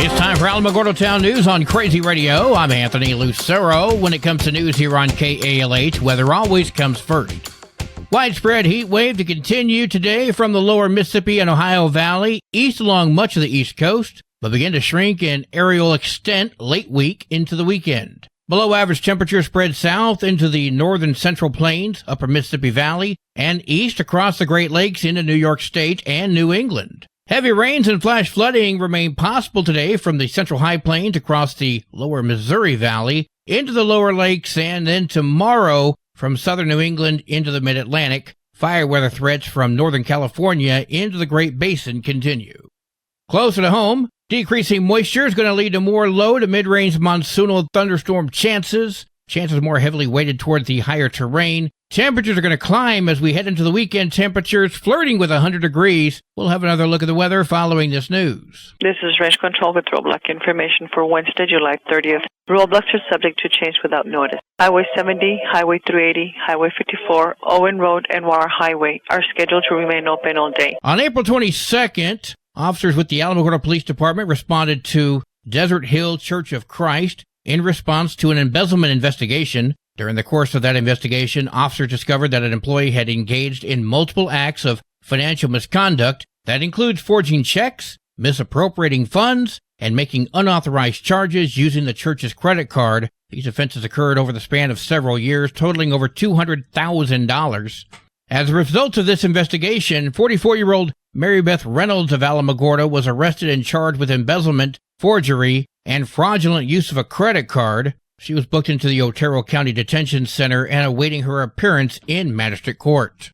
It's time for Alamogordo Town News on Crazy Radio. I'm Anthony Lucero. When it comes to news here on KALH, weather always comes first. Widespread heat wave to continue today from the lower Mississippi and Ohio Valley, east along much of the East Coast, but begin to shrink in areal extent late week into the weekend. Below average temperatures spread south into the northern central plains, upper Mississippi Valley, and east across the Great Lakes into New York State and New England. Heavy rains and flash flooding remain possible today from the central high plains across the lower Missouri Valley into the lower lakes, and then tomorrow from southern New England into the mid-Atlantic. Fire weather threats from northern California into the Great Basin continue. Closer to home, decreasing moisture is going to lead to more low to mid-range monsoonal thunderstorm chances. Chances more heavily weighted toward the higher terrain. Temperatures are going to climb as we head into the weekend, temperatures flirting with 100 degrees. We'll have another look at the weather following this news. This is Range Control with roadblock information for Wednesday, July 30th. Roadblocks are subject to change without notice. Highway 70, Highway 380, Highway 54, Owen Road, and Warren Highway are scheduled to remain open all day. On April 22nd, officers with the Alamogordo Police Department responded to Desert Hill Church of Christ in response to an embezzlement investigation. During the course of that investigation, officers discovered that an employee had engaged in multiple acts of financial misconduct that includes forging checks, misappropriating funds, and making unauthorized charges using the church's credit card. These offenses occurred over the span of several years, totaling over $200,000. As a result of this investigation, 44-year-old Mary Beth Reynolds of Alamogordo was arrested and charged with embezzlement, forgery, and fraudulent use of a credit card. She was booked into the Otero County Detention Center and awaiting her appearance in Magistrate Court.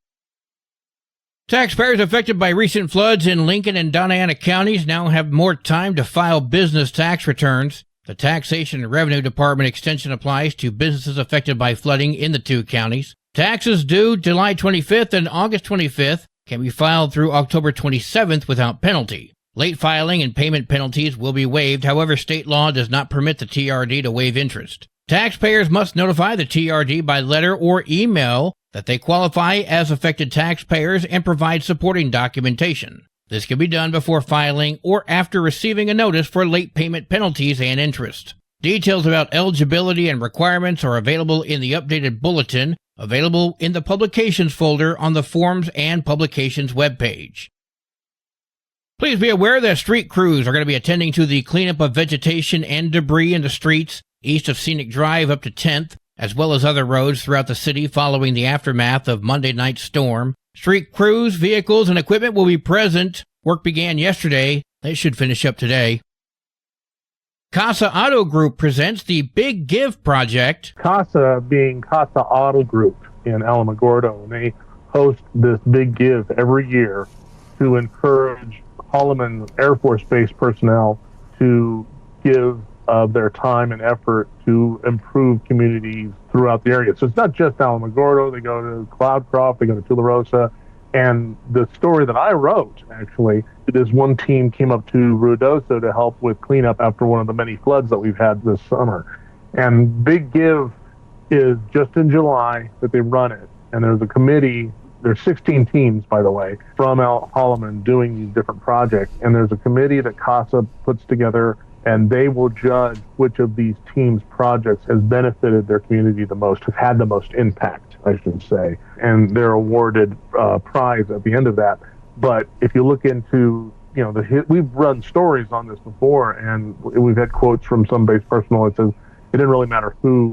Taxpayers affected by recent floods in Lincoln and Donner counties now have more time to file business tax returns. The Taxation and Revenue Department extension applies to businesses affected by flooding in the two counties. Taxes due July 25th and August 25th can be filed through October 27th without penalty. Late filing and payment penalties will be waived. However, state law does not permit the TRD to waive interest. Taxpayers must notify the TRD by letter or email that they qualify as affected taxpayers and provide supporting documentation. This can be done before filing or after receiving a notice for late payment penalties and interest. Details about eligibility and requirements are available in the updated bulletin, available in the Publications folder on the Forms and Publications webpage. Please be aware that street crews are going to be attending to the cleanup of vegetation and debris in the streets east of Scenic Drive up to 10th, as well as other roads throughout the city following the aftermath of Monday night's storm. Street crews, vehicles, and equipment will be present. Work began yesterday. They should finish up today. Casa Auto Group presents the Big Give Project. Casa being Casa Auto Group in Alamogordo, and they host this Big Give every year to encourage Holloman Air Force Base personnel to give their time and effort to improve communities throughout the area. So it's not just Alamogordo. They go to Cloudcroft, they go to Tularosa. And the story that I wrote, actually, is one team came up to Ruidoso to help with cleanup after one of the many floods that we've had this summer. And Big Give is just in July that they run it. And there's a committee. There's 16 teams, by the way, from Holloman doing these different projects. And there's a committee that CASA puts together, and they will judge which of these teams' projects has benefited their community the most, has had the most impact, I should say. And they're awarded prize at the end of that. But if you look into, we've run stories on this before, and we've had quotes from some base personnel that says it didn't really matter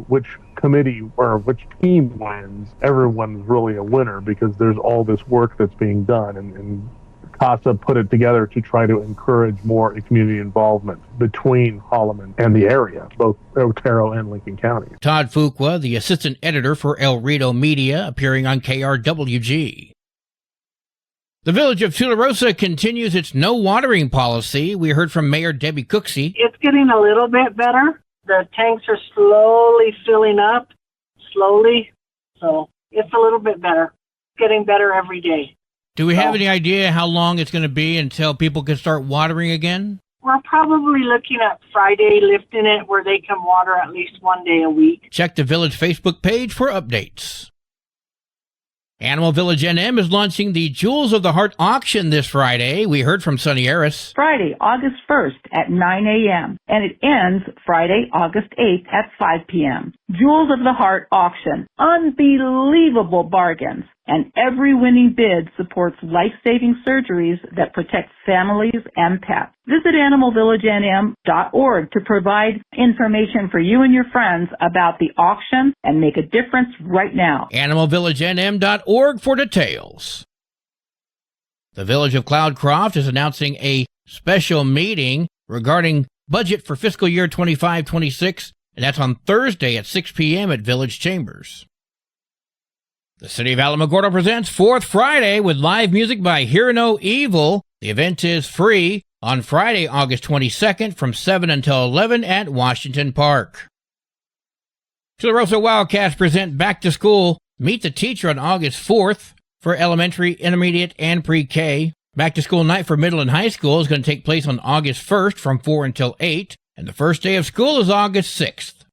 which committee or which team wins. Everyone's really a winner because there's all this work that's being done, and CASA put it together to try to encourage more community involvement between Holloman and the area, both Otero and Lincoln County. Todd Fuqua, the assistant editor for El Rito Media, appearing on KRWG. The village of Tularosa continues its no watering policy. We heard from Mayor Debbie Cooksey. It's getting a little bit better. The tanks are slowly filling up, so it's a little bit better. Getting better every day. Do we have any idea how long it's going to be until people can start watering again? We're probably looking at Friday lifting it where they can water at least one day a week. Check the village Facebook page for updates. Animal Village NM is launching the Jewels of the Heart auction this Friday. We heard from Sonny Harris. Friday, August 1st at 9 a.m. and it ends Friday, August 8th at 5 p.m. Jewels of the Heart auction. Unbelievable bargains. And every winning bid supports life-saving surgeries that protect families and pets. Visit animalvillagenm.org to provide information for you and your friends about the auction and make a difference right now. Animalvillagenm.org for details. The Village of Cloudcroft is announcing a special meeting regarding budget for fiscal year 25-26, and that's on Thursday at 6 p.m. at Village Chambers. The City of Alamogordo presents Fourth Friday with live music by Hear No Evil. The event is free on Friday, August 22nd from 7 until 11 at Washington Park. Tularosa Wildcats present Back to School. Meet the Teacher on August 4th for elementary, intermediate, and pre-K. Back to School night for middle and high school is going to take place on August 1st from 4 until 8, and the first day of school is August 6th.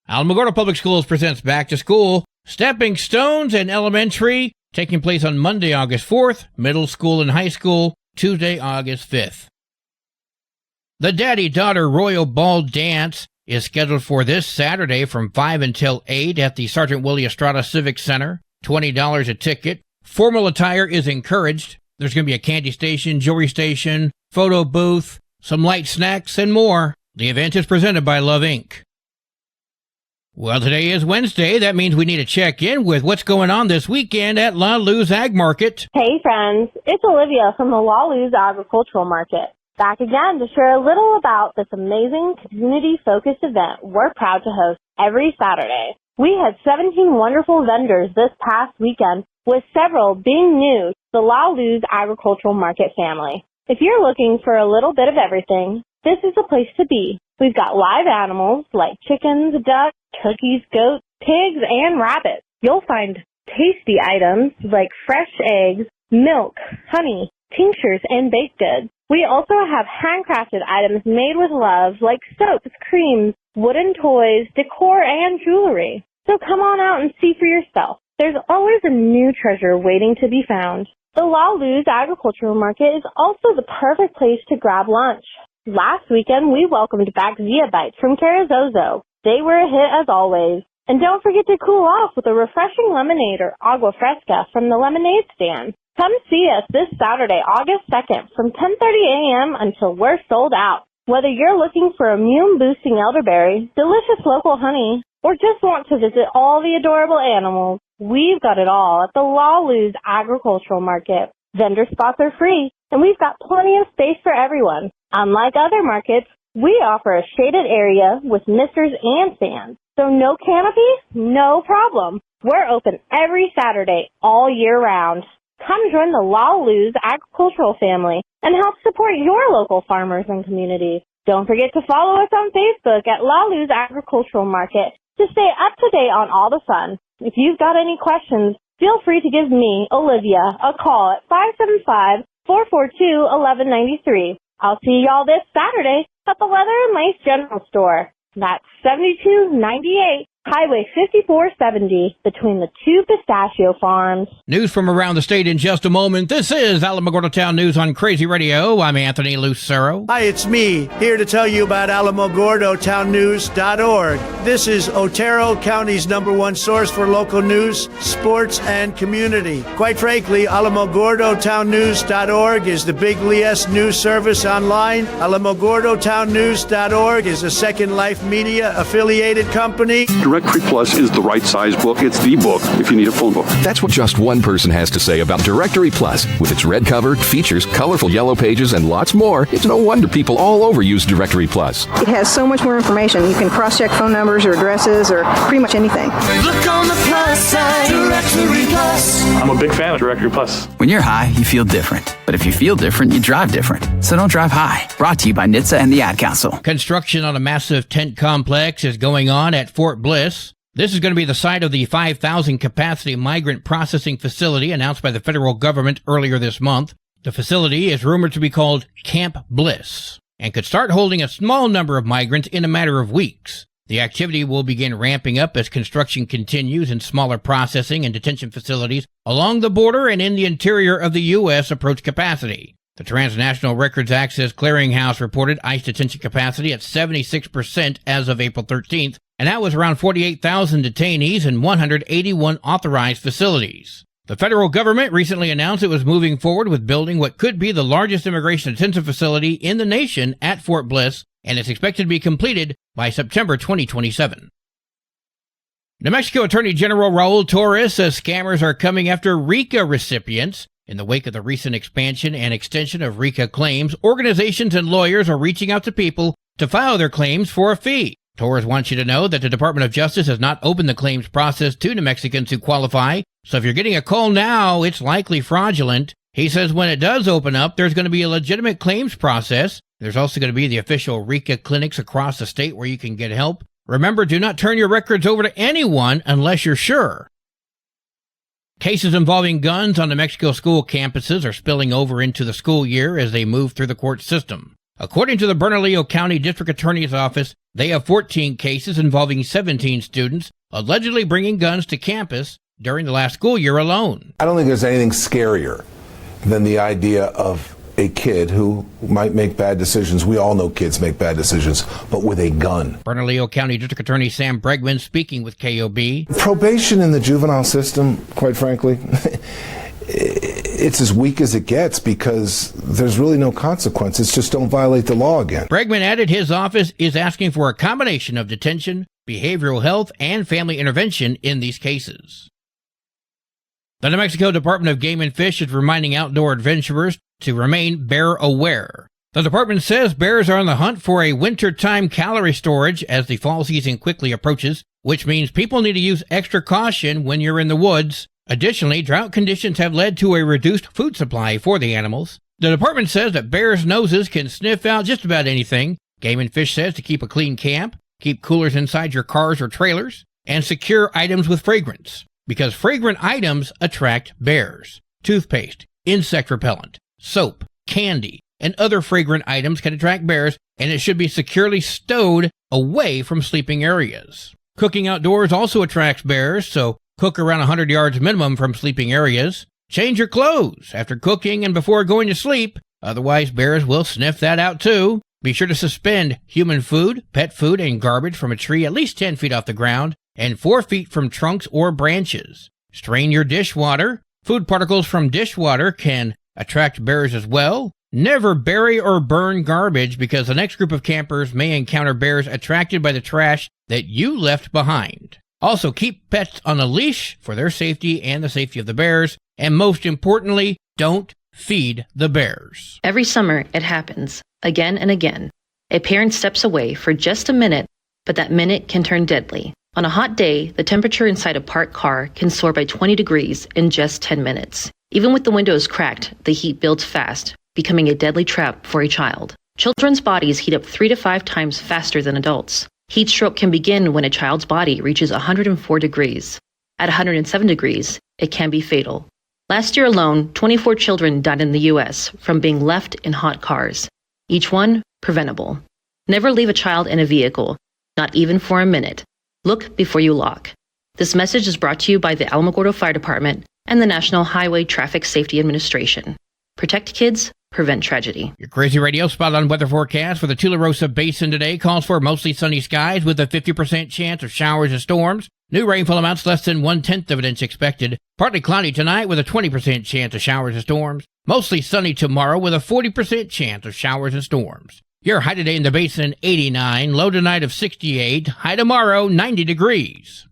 Alamogordo Public Schools presents Back to School. Stepping Stones in elementary, taking place on Monday, August 4th, middle school and high school, Tuesday, August 5th. The Daddy-Daughter Royal Ball Dance is scheduled for this Saturday from 5 until 8 at the Sergeant Willie Estrada Civic Center, $20 a ticket. Formal attire is encouraged. There's going to be a candy station, jewelry station, photo booth, some light snacks, and more. The event is presented by Love Inc. Well, today is Wednesday. That means we need to check in with what's going on this weekend at La Luz Ag Market. Hey, friends. It's Olivia from the La Luz Agricultural Market. Back again to share a little about this amazing community-focused event we're proud to host every Saturday. We had 17 wonderful vendors this past weekend, with several being new to the La Luz Agricultural Market family. If you're looking for a little bit of everything, this is the place to be. We've got live animals like chickens, ducks, turkeys, goats, pigs, and rabbits. You'll find tasty items like fresh eggs, milk, honey, tinctures, and baked goods. We also have handcrafted items made with love like soaps, creams, wooden toys, decor, and jewelry. So come on out and see for yourself. There's always a new treasure waiting to be found. The La Luz Agricultural Market is also the perfect place to grab lunch. Last weekend, we welcomed back Zia Bites from Carazozo. They were a hit as always. And don't forget to cool off with a refreshing lemonade or agua fresca from the lemonade stand. Come see us this Saturday, August 2nd from 10:30 a.m. until we're sold out. Whether you're looking for immune-boosting elderberry, delicious local honey, or just want to visit all the adorable animals, we've got it all at the La Luz Agricultural Market. Vendor spots are free, and we've got plenty of space for everyone. Unlike other markets, we offer a shaded area with misters and fans. So no canopy? No problem. We're open every Saturday all year round. Come join the La Luz Agricultural family and help support your local farmers and communities. Don't forget to follow us on Facebook at La Luz Agricultural Market to stay up to date on all the fun. If you've got any questions, feel free to give me, Olivia, a call at 575-442-1193. I'll see y'all this Saturday at the Leather and Lace General Store. That's 7298 Highway 5470 between the two pistachio farms. News from around the state in just a moment. This is Alamogordo Town News on Crazy Radio. I'm Anthony Lucero. Hi, it's me, here to tell you about AlamogordoTownNews.org. This is Otero County's #1 source for local news, sports, and community. Quite frankly, AlamogordoTownNews.org is the big LES news service online. AlamogordoTownNews.org is a Second Life Media affiliated company. Directory Plus is the right size book. It's the book if you need a phone book. That's what just one person has to say about Directory Plus. With its red cover, features, colorful yellow pages, and lots more, it's no wonder people all over use Directory Plus. It has so much more information. You can cross-check phone numbers or addresses or pretty much anything. Look on the plus side, Directory Plus. I'm a big fan of Directory Plus. When you're high, you feel different. But if you feel different, you drive different. So don't drive high. Brought to you by NHTSA and the Ad Council. Construction on a massive tent complex is going on at Fort Bliss. This is going to be the site of the 5,000 capacity migrant processing facility announced by the federal government earlier this month. The facility is rumored to be called Camp Bliss and could start holding a small number of migrants in a matter of weeks. The activity will begin ramping up as construction continues in smaller processing and detention facilities along the border and in the interior of the U.S. approach capacity. The Transnational Records Access Clearinghouse reported ICE detention capacity at 76% as of April 13th, and that was around 48,000 detainees in 181 authorized facilities. The federal government recently announced it was moving forward with building what could be the largest immigration detention facility in the nation at Fort Bliss, and it's expected to be completed by September 2027. New Mexico Attorney General Raul Torres says scammers are coming after RICA recipients. In the wake of the recent expansion and extension of RICA claims, organizations and lawyers are reaching out to people to file their claims for a fee. Torres wants you to know that the Department of Justice has not opened the claims process to New Mexicans who qualify, so if you're getting a call now, it's likely fraudulent. He says when it does open up, there's going to be a legitimate claims process. There's also going to be the official RICA clinics across the state where you can get help. Remember, do not turn your records over to anyone unless you're sure. Cases involving guns on New Mexico school campuses are spilling over into the school year as they move through the court system. According to the Bernalillo County District Attorney's Office, they have 14 cases involving 17 students allegedly bringing guns to campus during the last school year alone. I don't think there's anything scarier than the idea of a kid who might make bad decisions. We all know kids make bad decisions, but with a gun. Bernalillo County District Attorney Sam Bregman speaking with KOB. Probation in the juvenile system, quite frankly, it's as weak as it gets because there's really no consequences. Just don't violate the law again. Bregman added his office is asking for a combination of detention, behavioral health, and family intervention in these cases. The New Mexico Department of Game and Fish is reminding outdoor adventurers to remain bear aware. The department says bears are on the hunt for a wintertime calorie storage as the fall season quickly approaches, which means people need to use extra caution when you're in the woods. Additionally, drought conditions have led to a reduced food supply for the animals. The department says that bears' noses can sniff out just about anything. Game and Fish says to keep a clean camp, keep coolers inside your cars or trailers, and secure items with fragrance, because fragrant items attract bears. Toothpaste, insect repellent, soap, candy, and other fragrant items can attract bears, and it should be securely stowed away from sleeping areas. Cooking outdoors also attracts bears, so cook around 100 yards minimum from sleeping areas. Change your clothes after cooking and before going to sleep, otherwise bears will sniff that out too. Be sure to suspend human food, pet food, and garbage from a tree at least 10 feet off the ground and 4 feet from trunks or branches. Strain your dishwater. Food particles from dishwater can attract bears as well. Never bury or burn garbage because the next group of campers may encounter bears attracted by the trash that you left behind. Also, keep pets on a leash for their safety and the safety of the bears. And most importantly, don't feed the bears. Every summer, it happens, again and again. A parent steps away for just a minute, but that minute can turn deadly. On a hot day, the temperature inside a parked car can soar by 20 degrees in just 10 minutes. Even with the windows cracked, the heat builds fast, becoming a deadly trap for a child. Children's bodies heat up 3 to 5 times faster than adults. Heat stroke can begin when a child's body reaches 104 degrees. At 107 degrees, it can be fatal. Last year alone, 24 children died in the U.S. from being left in hot cars, each one preventable. Never leave a child in a vehicle, not even for a minute. Look before you lock. This message is brought to you by the Alamogordo Fire Department and the National Highway Traffic Safety Administration. Protect kids, prevent tragedy. Your Crazy Radio spot on weather forecast for the Tularosa Basin today calls for mostly sunny skies with a 50% chance of showers and storms. New rainfall amounts less than 1/10 of an inch expected. Partly cloudy tonight with a 20% chance of showers and storms. Mostly sunny tomorrow with a 40% chance of showers and storms. Your high today in the basin, 89. Low tonight of 68. High tomorrow, 90 degrees.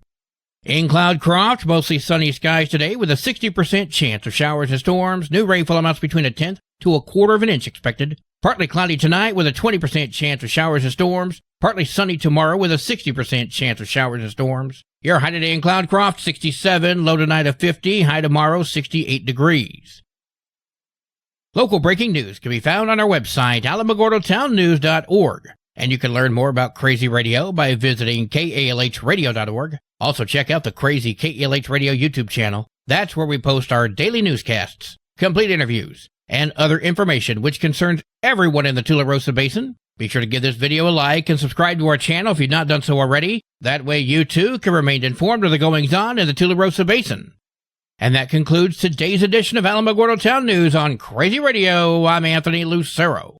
In Cloudcroft, mostly sunny skies today with a 60% chance of showers and storms. New rainfall amounts between 1/10 to 1/4 of an inch expected. Partly cloudy tonight with a 20% chance of showers and storms. Partly sunny tomorrow with a 60% chance of showers and storms. Your high today in Cloudcroft, 67. Low tonight of 50. High tomorrow, 68 degrees. Local breaking news can be found on our website, alamogordotownnews.org. And you can learn more about Crazy Radio by visiting KALHradio.org. Also check out the Crazy KALH Radio YouTube channel. That's where we post our daily newscasts, complete interviews, and other information which concerns everyone in the Tularosa Basin. Be sure to give this video a like and subscribe to our channel if you've not done so already. That way you too can remain informed of the goings-on in the Tularosa Basin. And that concludes today's edition of Alamogordo Town News on Crazy Radio. I'm Anthony Lucero.